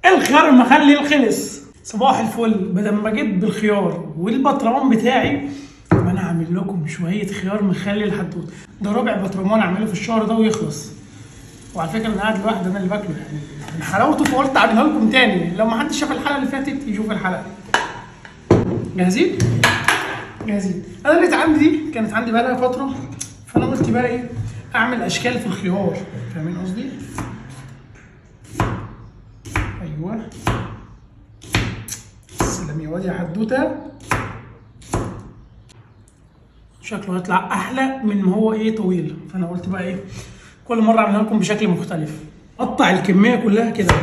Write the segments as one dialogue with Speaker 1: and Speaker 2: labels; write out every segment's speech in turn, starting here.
Speaker 1: الخيار المخلل خلص. صباح الفل. بدل ما جيت بالخيار والبطرمان بتاعي، طب انا هعمل لكم شويه خيار مخلل حدود. ده ربع بطرمان اعمله في الشهر ده ويخلص. وعلى فكره انا قاعد لوحدي، انا اللي باكله يعني من حلاوته، فقلت اعملها لكم تاني. لو ما حدش شاف الحلقه اللي فاتت يشوف الحلقه. جاهزين؟ جاهزين. انا اللي عندي دي كانت عندي بقى لها فتره، فانا قلت بقى ايه، اعمل اشكال في الخيار. فاهمين قصدي؟ ايوه سلام يا واد يا حدوته. شكله هيطلع احلى من ما هو ايه طويل. فانا قلت بقى ايه، كل مره اعملها لكم بشكل مختلف. قطع الكميه كلها كده.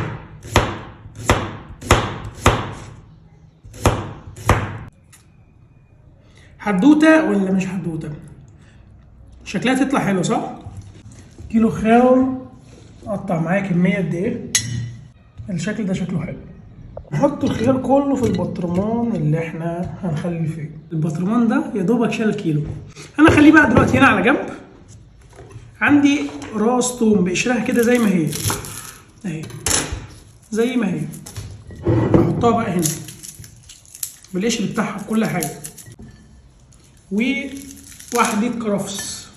Speaker 1: حدوته ولا مش حدوته؟ شكلها تطلع حلو صح؟ كيلو خيار قطع معايا كميه قد ايه؟ الشكل ده شكله حلو. نحط الخيار كله في البطرمان اللي احنا هنخلي فيه. البطرمان ده يا دوبك شال كيلو. انا اخليه بقى دلوقتي هنا على جنب. عندي راس توم بقشرها كده زي ما هي اهي، زي ما هي. احطها بقى هنا بالقشر بتاعها بكل حاجه. وواحدة كرفس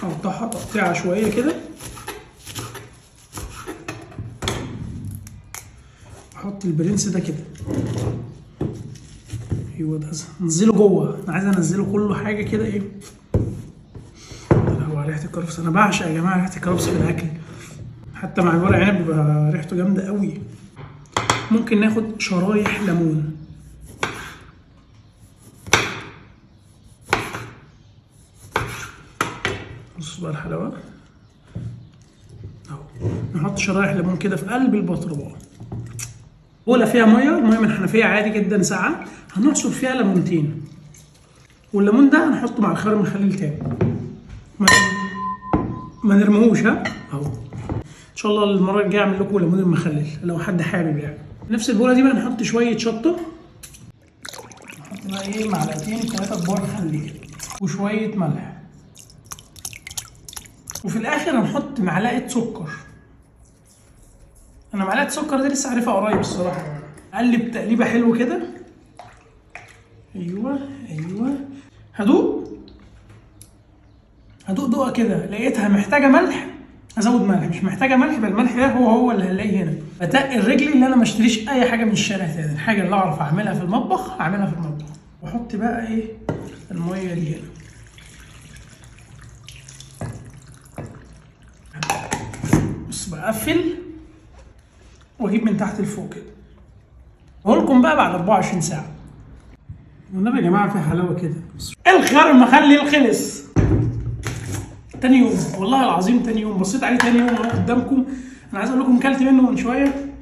Speaker 1: اقطعها تقطيعه شويه كده. احط البرنس ده كده. ايوه ده انزله جوه. انا عايز انزله كله حاجه كده ايه. هو ريحه الكرفس انا بعشق يا جماعه ريحه الكرفس في الاكل، حتى مع الورق عنب بيبقى ريحته جامده قوي. ممكن ناخد شرايح ليمون. بصوا بقى الحلاوه اهو. نحط شرايح ليمون كده في قلب البطرمان. بولة فيها ميه، الميه من الحنفيه عادي جدا ساقعه، هنعصر فيها ليمونتين. والليمون ده هنحطه مع الخيار المخلل تاني. ما نرموهوش ها اهو. ان شاء الله المره الجايه اعمل لكم ليمون المخلل لو حد حابب يعني. نفس البوله دي بقى نحط شويه شطه. نحط بقى ايه معلقتين 3 كبار خليل وشويه ملح. وفي الاخر هنحط معلقه سكر. انا معلقه السكر دي لسه عارفها قريب الصراحه. اقلب تقليبه حلوه كده. ايوه ايوه. هدوق دوقه كده، لقيتها محتاجه ملح ازود ملح، مش محتاجه ملح يبقى الملح ده هو اللي هنلاقيه هنا. بتقل رجلي ان انا ما اشتريش اي حاجه من الشارع تاني. الحاجه اللي اعرف اعملها في المطبخ اعملها في المطبخ. واحط بقى ايه الميه دي هنا. بص بقفل واجيب من تحت لفوق كده. اقول لكم بقى بعد 24 ساعه. والنبي يا جماعه في حلاوه كده. الخيار المخلل خلص. تاني يوم والله العظيم، تاني يوم بصيت عليه تاني يوم اهو قدامكم. انا عايز اقول لكم كلت منه من شويه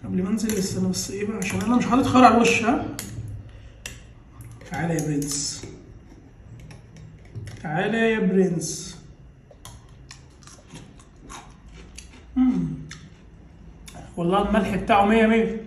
Speaker 1: قبل ما انزل. استنى بس ايه بقى عشان انا مش حاطط خيار على الوش. ها تعالى يا برنس، تعالى يا برنس. والله الملح بتاعه 100 100.